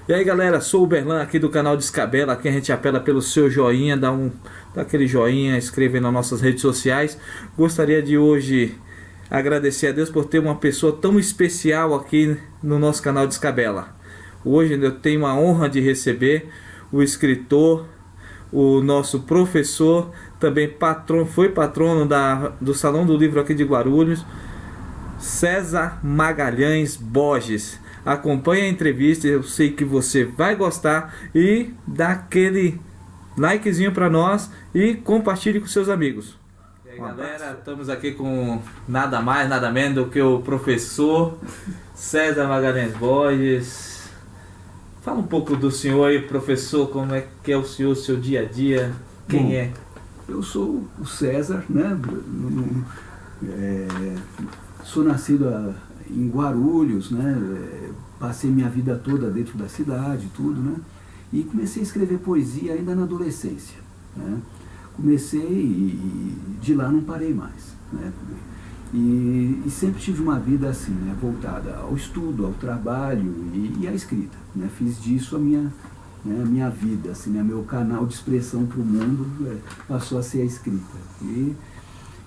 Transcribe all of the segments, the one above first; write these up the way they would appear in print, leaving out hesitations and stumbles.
E aí galera, sou o Berlan aqui do canal Descabela. Aqui a gente apela pelo seu joinha, dá aquele joinha, inscreva nas nossas redes sociais. Gostaria de hoje agradecer a Deus por ter uma pessoa tão especial aqui no nosso canal Descabela. Hoje eu tenho a honra de receber o escritor, o nosso professor, também foi patrono do Salão do Livro aqui de Guarulhos, César Magalhães Borges. Acompanhe a entrevista, eu sei que você vai gostar, e dá aquele likezinho para nós e compartilhe com seus amigos. E aí galera, estamos aqui com nada mais, nada menos do que o professor César Magalhães Borges. Fala um pouco do senhor aí, professor, como é que é o senhor, seu dia a dia, quem Bom, é? Eu sou o César, né? Sou nascido em Guarulhos, né? Passei minha vida toda dentro da cidade, tudo, né? E comecei a escrever poesia ainda na adolescência, né? Comecei e de lá não parei mais, né? E sempre tive uma vida assim, né? Voltada ao estudo, ao trabalho e à escrita, né? Fiz disso a minha vida, assim, né? Meu canal de expressão para o mundo passou a ser a escrita.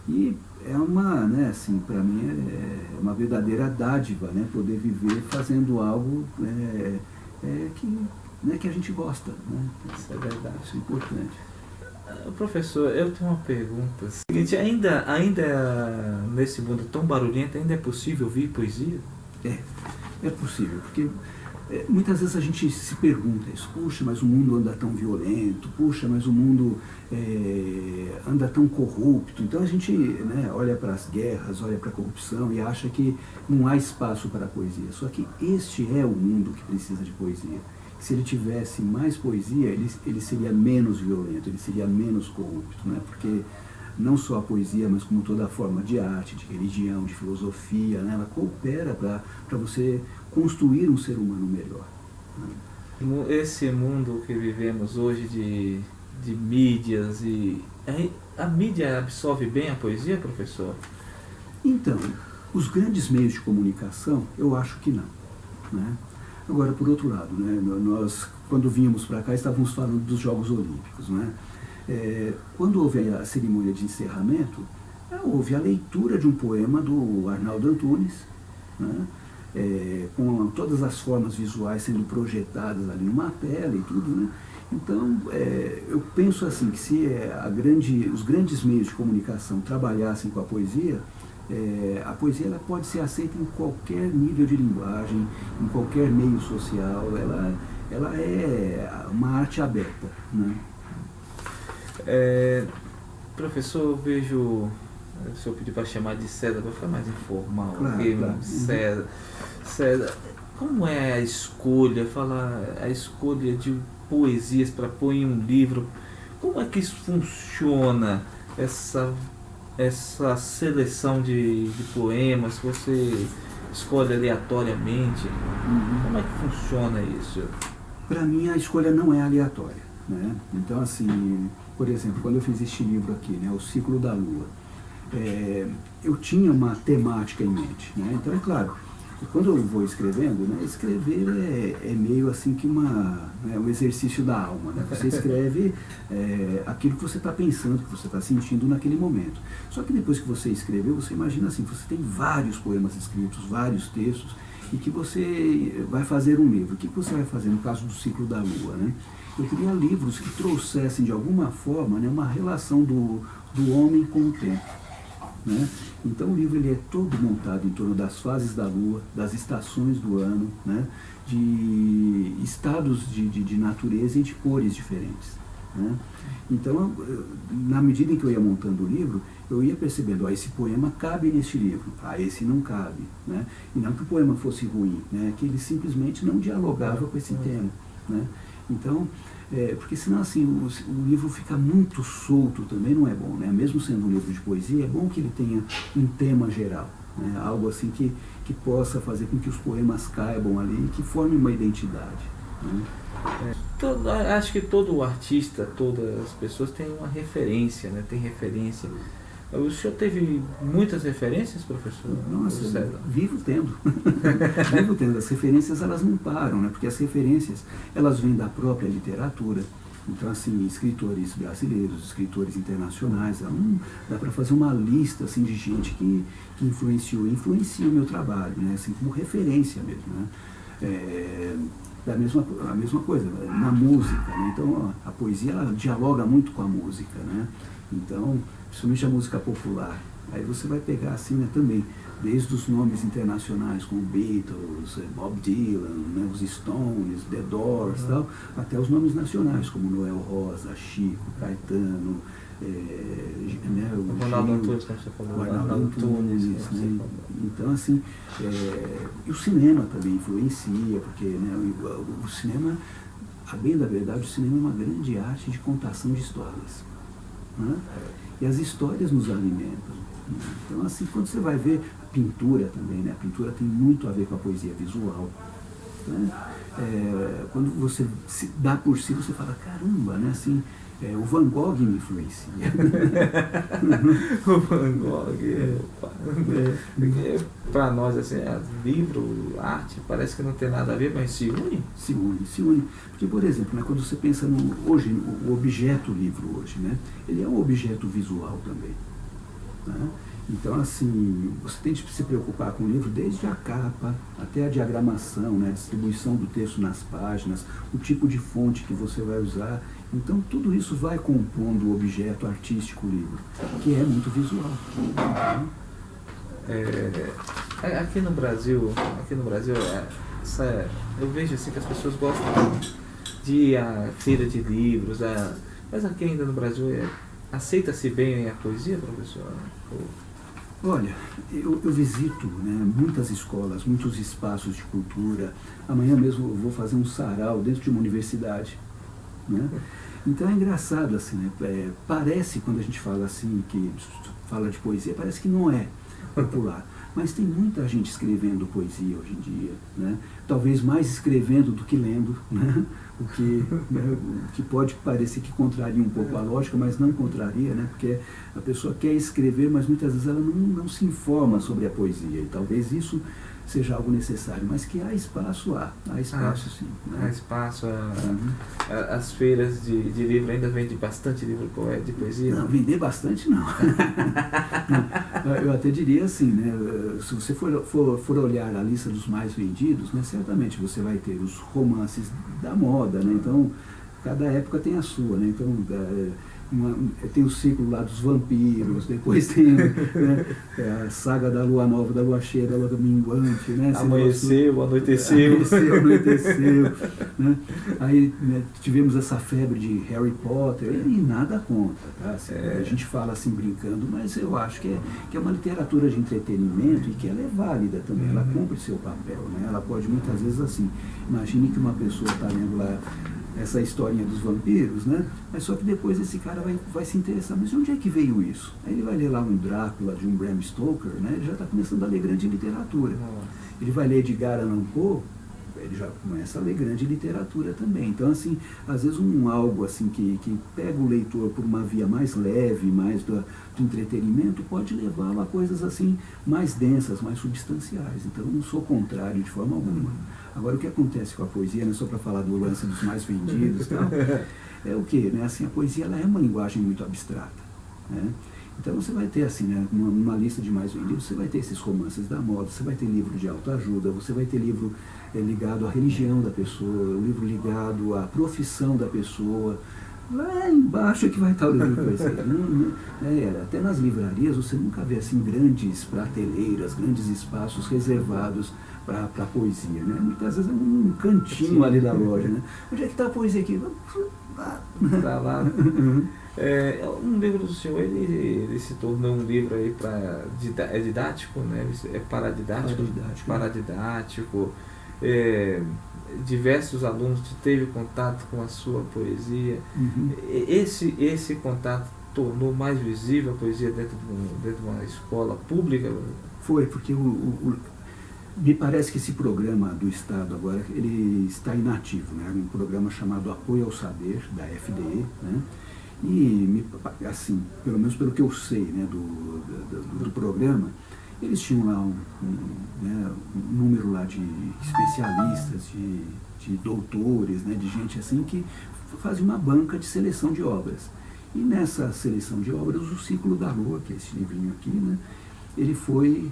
E é uma, né, assim, para mim é uma verdadeira dádiva, né, poder viver fazendo algo que a gente gosta, né? Isso é verdade. Isso é importante. Professor, eu tenho uma pergunta. Seguinte, ainda nesse mundo tão barulhento, ainda é possível ouvir poesia? É possível, porque muitas vezes a gente se pergunta isso, puxa, mas o mundo anda tão violento, puxa, mas o mundo anda tão corrupto. Então a gente, né, olha para as guerras, olha para a corrupção e acha que não há espaço para a poesia. Só que este é o mundo que precisa de poesia. Se ele tivesse mais poesia, ele seria menos violento, ele seria menos corrupto, né? Porque não só a poesia, mas como toda forma de arte, de religião, de filosofia, né? Ela coopera para você construir um ser humano melhor, né? Esse mundo que vivemos hoje de mídias, a mídia absorve bem a poesia, professor? Então, os grandes meios de comunicação, eu acho que não, né? Agora, por outro lado, né, nós, quando vínhamos para cá, estávamos falando dos Jogos Olímpicos, né? Quando houve a cerimônia de encerramento, houve a leitura de um poema do Arnaldo Antunes, né? Com todas as formas visuais sendo projetadas ali numa tela e tudo, né? Então, eu penso assim, que se os grandes meios de comunicação trabalhassem com a poesia ela pode ser aceita em qualquer nível de linguagem, em qualquer meio social, ela é uma arte aberta, né? Professor, eu vejo, o senhor pediu para chamar de César, vai ficar mais informal. Claro, Okay? claro. César, como é a escolha, a escolha de poesias para pôr em um livro? Como é que isso funciona, essa seleção de poemas que você escolhe aleatoriamente? Como é que funciona isso? Para mim a escolha não é aleatória, né? Então, assim, por exemplo, quando eu fiz este livro aqui, né, O Ciclo da Lua, eu tinha uma temática em mente, né? Então, é claro, quando eu vou escrevendo, né, escrever é meio assim que um exercício da alma, né? Você escreve aquilo que você está pensando, que você está sentindo naquele momento. Só que depois que você escreveu, você imagina assim, você tem vários poemas escritos, vários textos, e que você vai fazer um livro. O que você vai fazer no caso do Ciclo da Lua, né? Eu queria livros que trouxessem de alguma forma, né, uma relação do homem com o tempo, né? Então o livro ele é todo montado em torno das fases da Lua, das estações do ano, né? De estados de natureza e de cores diferentes, né? Então, na medida em que eu ia montando o livro, eu ia percebendo, esse poema cabe neste livro, esse não cabe, né? E não que o poema fosse ruim, né? Que ele simplesmente não dialogava com esse tema, né? Então, porque senão assim, o livro fica muito solto, também não é bom, né? Mesmo sendo um livro de poesia, é bom que ele tenha um tema geral, né? Algo assim que possa fazer com que os poemas caibam ali e que formem uma identidade, né? Acho que todo artista, todas as pessoas têm uma referência, né? Tem referência O senhor teve muitas referências, professor? Nossa, vivo tendo. Vivo tendo. As referências, elas não param, né? Porque as referências, elas vêm da própria literatura. Então, assim, escritores brasileiros, escritores internacionais, dá para fazer uma lista, assim, de gente que influencia o meu trabalho, né? Assim, como referência mesmo, né? A mesma coisa, na música, né? Então, a poesia, ela dialoga muito com a música, né? Então, principalmente a música popular. Aí você vai pegar, assim, né, também, desde os nomes internacionais, como Beatles, Bob Dylan, né, os Stones, The Doors, tal, até os nomes nacionais, como Noel Rosa, Chico, Caetano, né, o Ronaldo Antunes, como você falou. Ronaldo Antunes, né? Então, assim, e o cinema também influencia, porque, né, o cinema, a bem da verdade, o cinema é uma grande arte de contação de histórias, né? E as histórias nos alimentam. Então, assim, quando você vai ver a pintura também, né? A pintura tem muito a ver com a poesia visual, né? Quando você se dá por si, você fala, caramba, né? Assim, o Van Gogh me influencia. O Van Gogh, para nós, assim, livro, arte, parece que não tem nada a ver, mas se une? Se une. Porque, por exemplo, né, quando você pensa hoje, o objeto livro hoje, né? Ele é um objeto visual também, né? Então, assim, você tem que se preocupar com o livro desde a capa até a diagramação, né, a distribuição do texto nas páginas, o tipo de fonte que você vai usar. Então, tudo isso vai compondo o objeto artístico livro, que é muito visual. Aqui no Brasil, eu vejo assim que as pessoas gostam de ir à feira de livros, mas aqui ainda no Brasil aceita-se bem a poesia, professor? Olha, eu visito, né, muitas escolas, muitos espaços de cultura. Amanhã mesmo eu vou fazer um sarau dentro de uma universidade, né? Então é engraçado, assim, né? Parece, quando a gente fala assim, que fala de poesia, parece que não é popular. Mas tem muita gente escrevendo poesia hoje em dia, né? Talvez mais escrevendo do que lendo, né? O que pode parecer que contraria um pouco a lógica, mas não contraria, né? Porque a pessoa quer escrever, mas muitas vezes ela não se informa sobre a poesia, e talvez isso seja algo necessário, mas que há espaço sim. Né? Há espaço, as feiras de livro ainda vendem bastante livro de poesia? Não, vender bastante não. Eu até diria assim, né? Se você for olhar a lista dos mais vendidos, né, certamente você vai ter os romances da moda, né? Então, cada época tem a sua, né? Então, tem o ciclo lá dos vampiros, depois tem, né, a saga da lua nova, da lua cheia, da lua minguante, né? Amanheceu, anoiteceu. Anoiteceu, né? Aí, né, tivemos essa febre de Harry Potter, e nada contra, tá? Assim, a gente fala assim brincando, mas eu acho que é uma literatura de entretenimento e que ela é válida também, ela cumpre seu papel, né? Ela pode muitas vezes, assim, imagine que uma pessoa está lendo lá essa historinha dos vampiros, né? Mas só que depois esse cara vai se interessar, mas de onde é que veio isso? Aí ele vai ler lá um Drácula de um Bram Stoker, né? Ele já está começando a ler grande literatura. Ele vai ler Edgar Allan Poe, ele já começa a ler grande literatura também. Então, assim, às vezes algo assim que pega o leitor por uma via mais leve, mais do entretenimento, pode levá-lo a coisas assim mais densas, mais substanciais. Então, eu não sou contrário de forma alguma. Agora, o que acontece com a poesia, né, só para falar do lance dos mais vendidos e tal, é o quê? Né? Assim, a poesia ela é uma linguagem muito abstrata, né? Então você vai ter, assim, né, numa lista de mais vendidos, você vai ter esses romances da moda, você vai ter livro de autoajuda, você vai ter livro ligado à religião da pessoa, livro ligado à profissão da pessoa. Lá embaixo é que vai estar o livro de poesia. Até nas livrarias você nunca vê assim grandes prateleiras, grandes espaços reservados para a poesia, né? Muitas vezes é um cantinho ali da loja, né? Onde é que está a poesia aqui? Está lá. Um livro do senhor, ele se tornou um livro aí é didático, né? É paradidático. Diversos alunos teve contato com a sua poesia. Esse contato tornou mais visível a poesia dentro de uma escola pública? Foi, porque me parece que esse programa do Estado agora, ele está inativo, né? Um programa chamado Apoio ao Saber, da FDE, né? assim, pelo menos pelo que eu sei, né, do programa, eles tinham lá né, um número lá de especialistas, de doutores, né, de gente assim que fazia uma banca de seleção de obras. E nessa seleção de obras, o Ciclo da Lua, que é esse livrinho aqui, né, ele foi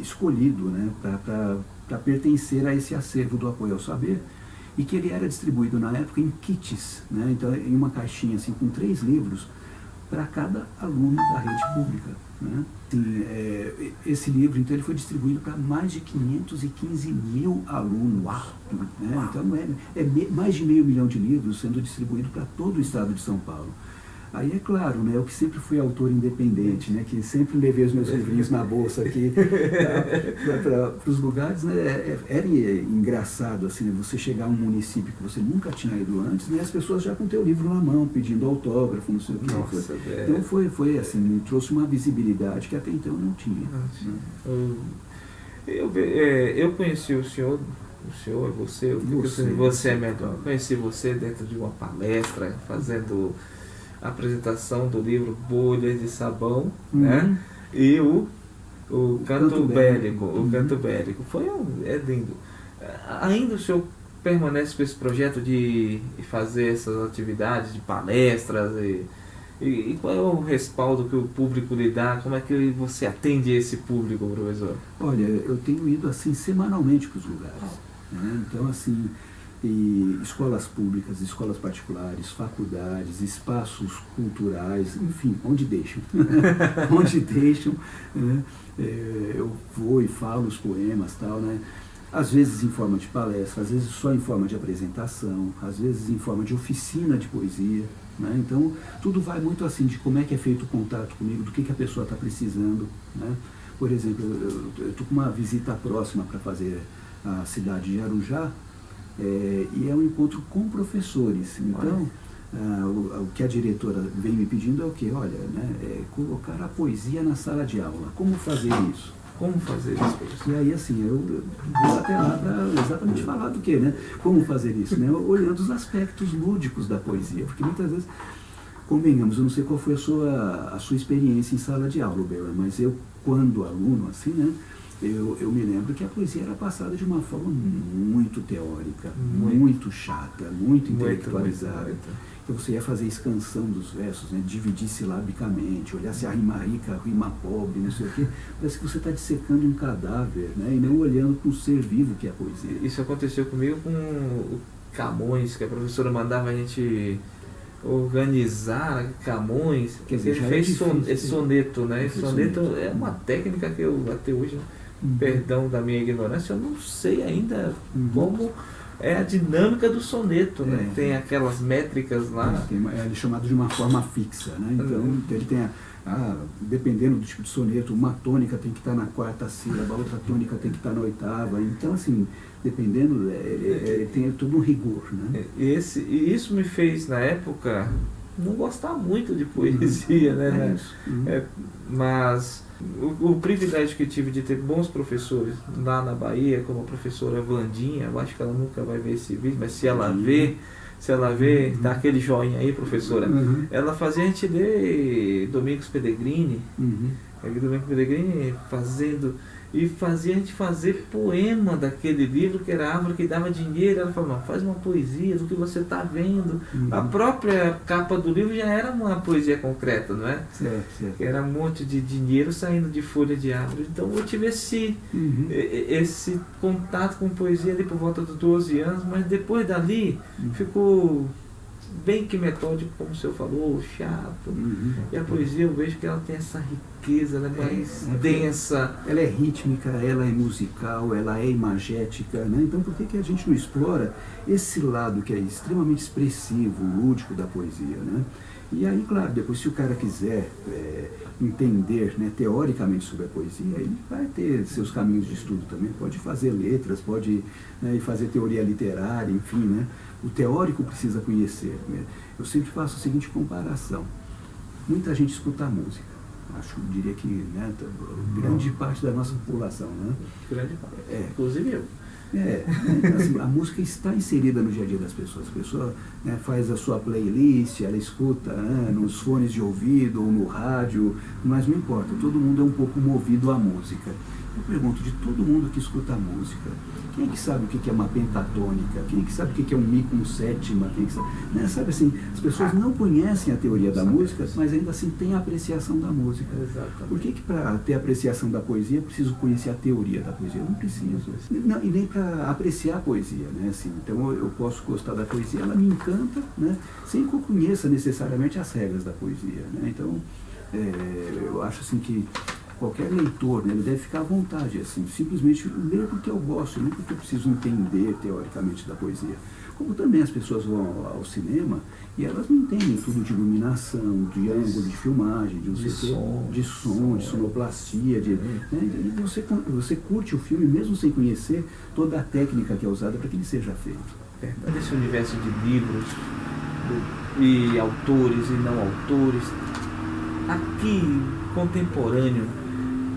escolhido, né, para pertencer a esse acervo do Apoio ao Saber, e que ele era distribuído na época em kits, né, então em uma caixinha assim, com 3 livros para cada aluno da rede pública. Né. Assim, esse livro então, ele foi distribuído para mais de 515 mil alunos. Né, então mais de 500 mil de livros sendo distribuídos para todo o estado de São Paulo. Aí é claro, né, eu que sempre fui autor independente, né, que sempre levei os meus livrinhos na bolsa aqui para os lugares, né, era engraçado assim, né, você chegar a um município que você nunca tinha ido antes, né, as pessoas já com o teu livro na mão, pedindo autógrafo, não sei o que. Nossa, então foi assim, me trouxe uma visibilidade que até então eu não tinha. Eu conheci o senhor, você é melhor. Conheci você dentro de uma palestra, fazendo a apresentação do livro Bolhas de Sabão, né? E o Canto Bélico. O Canto Bélico. É lindo. Ainda o senhor permanece com esse projeto de fazer essas atividades, de palestras, e qual é o respaldo que o público lhe dá? Como é que você atende esse público, professor? Olha, eu tenho ido assim semanalmente para os lugares, né? Então assim, e escolas públicas, escolas particulares, faculdades, espaços culturais, enfim, onde deixam. Onde deixam, né? Eu vou e falo os poemas, tal, né? Às vezes em forma de palestra, às vezes só em forma de apresentação, às vezes em forma de oficina de poesia, né? Então tudo vai muito assim de como é que é feito o contato comigo, do que a pessoa está precisando, né? Por exemplo, eu estou com uma visita próxima para fazer a cidade de Arujá, e é um encontro com professores. Então, o que a diretora vem me pedindo é o quê? Olha, né, colocar a poesia na sala de aula. Como fazer isso? Como fazer isso? E aí, assim, eu vou até lá para exatamente falar do quê, né? Como fazer isso, né? Olhando os aspectos lúdicos da poesia. Porque muitas vezes, convenhamos, eu não sei qual foi a sua experiência em sala de aula, Bela, mas eu, quando aluno, assim, né? Eu me lembro que a poesia era passada de uma forma muito teórica, muito chata, muito intelectualizada. Então você ia fazer escansão dos versos, né, dividir silabicamente, olhar se a rima rica, a rima pobre, não sei o quê. Parece que você está dissecando um cadáver, né, e não olhando para o ser vivo que é a poesia. Isso aconteceu comigo com o Camões, que a professora mandava a gente organizar Camões, quer dizer, ele fez esse soneto, né? Esse soneto é uma técnica que eu até hoje, perdão da minha ignorância, eu não sei ainda como é a dinâmica do soneto, né? Tem aquelas métricas lá. É chamado de uma forma fixa, né? Então ele tem dependendo do tipo de soneto, uma tônica tem que estar na 4ª sílaba, a outra tônica tem que estar na 8ª. Então, assim, dependendo, tem todo um rigor, né? E isso me fez, na época, não gostar muito de poesia, né? Mas o privilégio que tive de ter bons professores lá na Bahia, como a professora Vandinha, eu acho que ela nunca vai ver esse vídeo, mas se ela vê, dá aquele joinha aí, professora. Ela fazia a gente ler Domingos Pellegrini, e fazia a gente fazer poema daquele livro, que era a árvore que dava dinheiro. Ela falou, não, faz uma poesia do que você está vendo. A própria capa do livro já era uma poesia concreta, não é? Certo. Que era um monte de dinheiro saindo de folha de árvore. Então eu tive esse contato com poesia ali por volta dos 12 anos, mas depois dali ficou bem que metódico, como o senhor falou, chato. E a poesia, eu vejo que ela tem essa riqueza, ela é mais densa. Ela é rítmica, ela é musical, ela é imagética, né? Então por que a gente não explora esse lado que é extremamente expressivo, lúdico da poesia, né? E aí, claro, depois se o cara quiser entender, né, teoricamente sobre a poesia, ele vai ter seus caminhos de estudo também, pode fazer letras, pode, né, fazer teoria literária, enfim, né? O teórico precisa conhecer, né? Eu sempre faço a seguinte comparação. Muita gente escuta música. Eu diria que, né, grande parte da nossa população, né? Grande parte. Inclusive eu. Então, assim, a música está inserida no dia a dia das pessoas. A pessoa, né, faz a sua playlist, ela escuta, né, nos fones de ouvido ou no rádio, mas não importa, todo mundo é um pouco movido à música. Eu pergunto, de todo mundo que escuta a música, quem é que sabe o que é uma pentatônica? Quem é que sabe o que é um mi com sétima? Quem é que sabe, né? Sabe assim, as pessoas não conhecem a teoria da música, mas ainda assim têm a apreciação da música. Exatamente. Por que para ter a apreciação da poesia eu preciso conhecer a teoria da poesia? Eu não preciso. Não, e nem para apreciar a poesia, né? Assim, então eu posso gostar da poesia, ela me encanta, né? Sem que eu conheça necessariamente as regras da poesia, né? Então, eu acho assim que qualquer leitor, né, ele deve ficar à vontade, assim, simplesmente ler porque eu gosto, não porque eu preciso entender teoricamente da poesia. Como também as pessoas vão ao cinema e elas não entendem tudo de iluminação, de ângulo de filmagem, de som, de sonoplastia, né, e você curte o filme mesmo sem conhecer toda a técnica que é usada para que ele seja feito. Nesse universo de livros e autores e não autores, aqui, contemporâneo,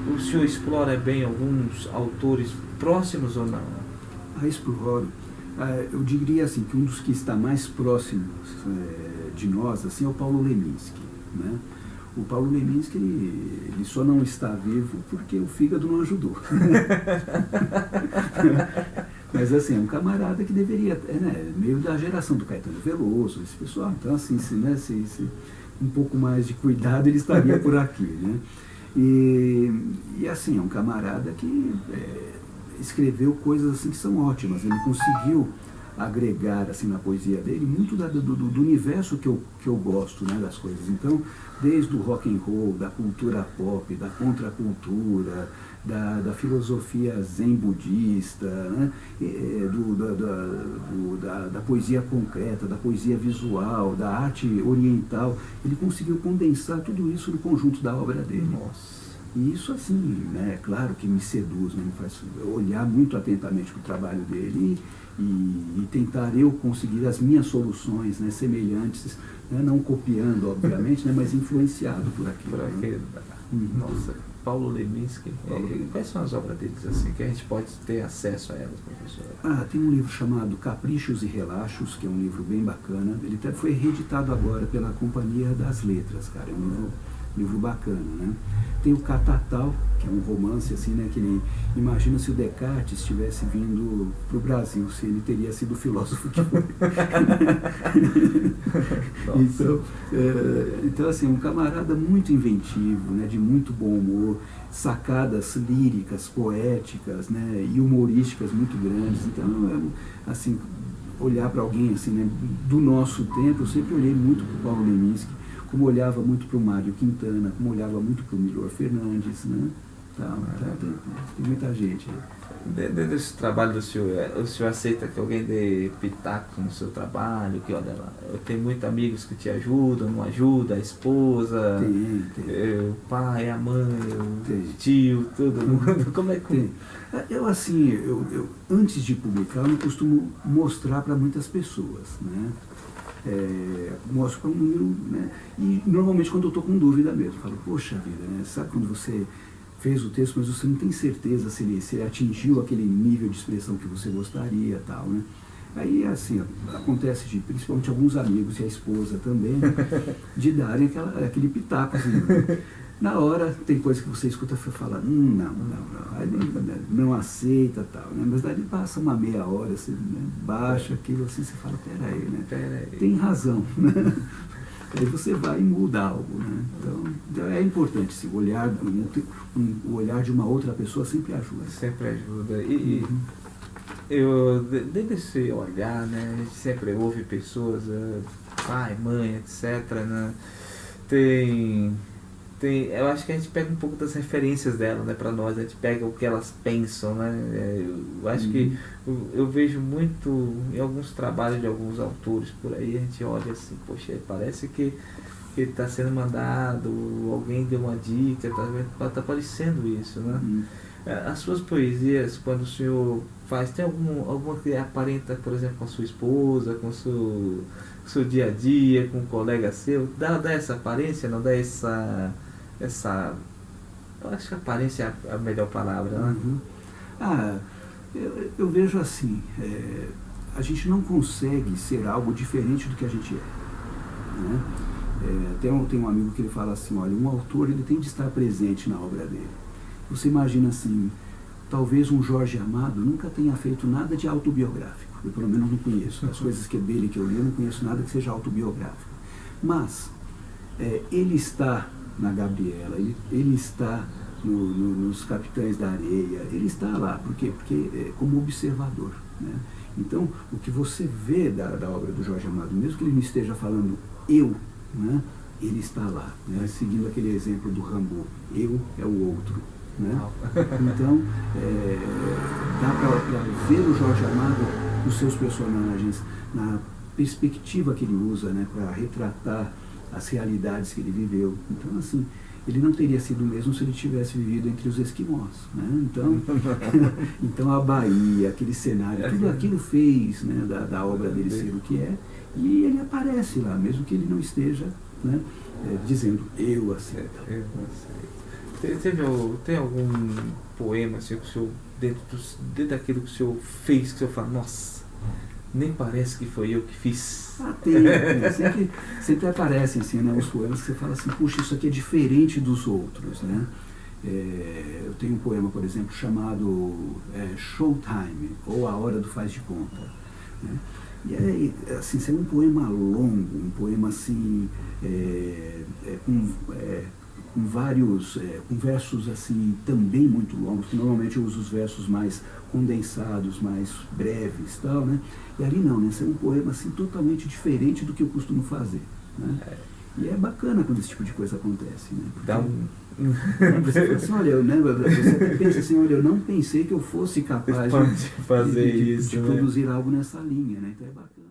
o senhor explora bem alguns autores próximos ou não? Exploro. Eu diria assim que um dos que está mais próximo de nós assim, é o Paulo Leminski, né? O Paulo Leminski, ele só não está vivo porque o fígado não ajudou. Mas assim, é um camarada que deveria, né, meio da geração do Caetano Veloso, esse pessoal. Então assim, se um pouco mais de cuidado, ele estaria por aqui, né? E assim, é um camarada que escreveu coisas assim que são ótimas. Ele conseguiu agregar assim na poesia dele muito do universo que eu gosto, né, das coisas. Então, desde o rock and roll, da cultura pop, da contracultura, da filosofia zen budista, né, da poesia concreta, da poesia visual, da arte oriental, ele conseguiu condensar tudo isso no conjunto da obra dele. Nossa. E isso, assim, né, claro que me seduz, né, me faz olhar muito atentamente para o trabalho dele e tentar eu conseguir as minhas soluções, né, semelhantes, né, não copiando, obviamente, né, mas influenciado por aquilo. Por aquilo. Né? Nossa, Paulo Leminski. Quais são as obras deles, assim, que a gente pode ter acesso a elas, professor? Tem um livro chamado Caprichos e Relaxos, que é um livro bem bacana. Ele até foi reeditado agora pela Companhia das Letras, cara. É um livro bacana, né? Tem o Catatal, que é um romance, assim, né? Que ele imagina se o Descartes tivesse vindo para o Brasil, se ele teria sido o filósofo que foi. Então, assim, um camarada muito inventivo, né? De muito bom humor, sacadas líricas, poéticas, né? E humorísticas muito grandes. Então, assim, olhar para alguém, assim, né? Do nosso tempo, eu sempre olhei muito para o Paulo Leminski, como olhava muito para o Mário Quintana, como olhava muito para o Milor Fernandes, né? Tem muita gente. Dentro desse trabalho do senhor, o senhor aceita que alguém dê pitaco no seu trabalho? Que olha lá, eu tenho muitos amigos que te ajudam, não ajuda, a esposa, o pai, a mãe, o tio, todo mundo. Como é que... Tem. Eu, assim, eu antes de publicar, eu não costumo mostrar para muitas pessoas, né? Mostro para um número, né? E normalmente quando eu estou com dúvida mesmo, falo, poxa vida, né? Sabe quando você fez o texto, mas você não tem certeza se ele atingiu aquele nível de expressão que você gostaria, tal, né? Aí, assim, acontece de, principalmente alguns amigos e a esposa também, né, de darem aquele pitaco, assim, né? Na hora, tem coisa que você escuta e fala, não, aí não aceita, tal, né? Mas daí passa uma meia hora, você, né, baixa aquilo assim, você fala, peraí, né? Tem razão, né? Aí você vai e muda algo, né? Então é importante, sim, o olhar de uma outra pessoa sempre ajuda. Sempre ajuda. Dentro desse olhar, né, a gente sempre ouve pessoas, pai, mãe, etc., né? Eu acho que a gente pega um pouco das referências dela, né, para nós, a gente pega o que elas pensam, né? Eu acho que eu vejo muito em alguns trabalhos de alguns autores por aí, a gente olha assim, poxa, parece que ele está sendo mandado, alguém deu uma dica, tá parecendo isso, né? As suas poesias, quando o senhor faz, tem alguma que aparenta, por exemplo, com a sua esposa, com o seu dia a dia, com um colega seu, dá essa aparência, não dá essa eu acho que aparência é a melhor palavra, né? Eu vejo assim, a gente não consegue ser algo diferente do que a gente é, né? Tem um amigo que ele fala assim, olha, um autor ele tem de estar presente na obra dele. Você imagina assim, talvez um Jorge Amado nunca tenha feito nada de autobiográfico, eu pelo menos não conheço, as coisas dele que eu li, eu não conheço nada que seja autobiográfico, mas ele está na Gabriela, ele está nos Capitães da Areia, ele está lá, por quê? Porque como observador, né? Então, o que você vê da obra do Jorge Amado, mesmo que ele não esteja falando eu, né, ele está lá, né, seguindo aquele exemplo do Rambo, eu é o outro, né? Então, dá para ver o Jorge Amado, os seus personagens, na perspectiva que ele usa, né, para retratar as realidades que ele viveu. Então, assim, ele não teria sido o mesmo se ele tivesse vivido entre os esquimós, né? Então a Bahia, aquele cenário, tudo aquilo fez, né, da obra dele ser o que é, e ele aparece lá, mesmo que ele não esteja, né, dizendo eu aceito. Tem algum poema assim, que o senhor, dentro daquilo que o senhor fez, que o senhor fala, nossa, nem parece que foi eu que fiz? Tem, sempre aparecem assim, né, os poemas que você fala assim, puxa, isso aqui é diferente dos outros, né? Eu tenho um poema, por exemplo, chamado Showtime, ou A Hora do Faz de Conta, né? E aí, assim, é um poema longo, um poema assim, com vários, com versos assim, também muito longos, que normalmente eu uso os versos mais condensados, mais breves, tal, né? E ali não, né? Esse é um poema assim, totalmente diferente do que eu costumo fazer, né? E é bacana quando esse tipo de coisa acontece, né? Porque, dá você fala assim, olha, né, você até pensa assim, olha, eu não pensei que eu fosse capaz de fazer isso, de né? produzir algo nessa linha, né? Então é bacana.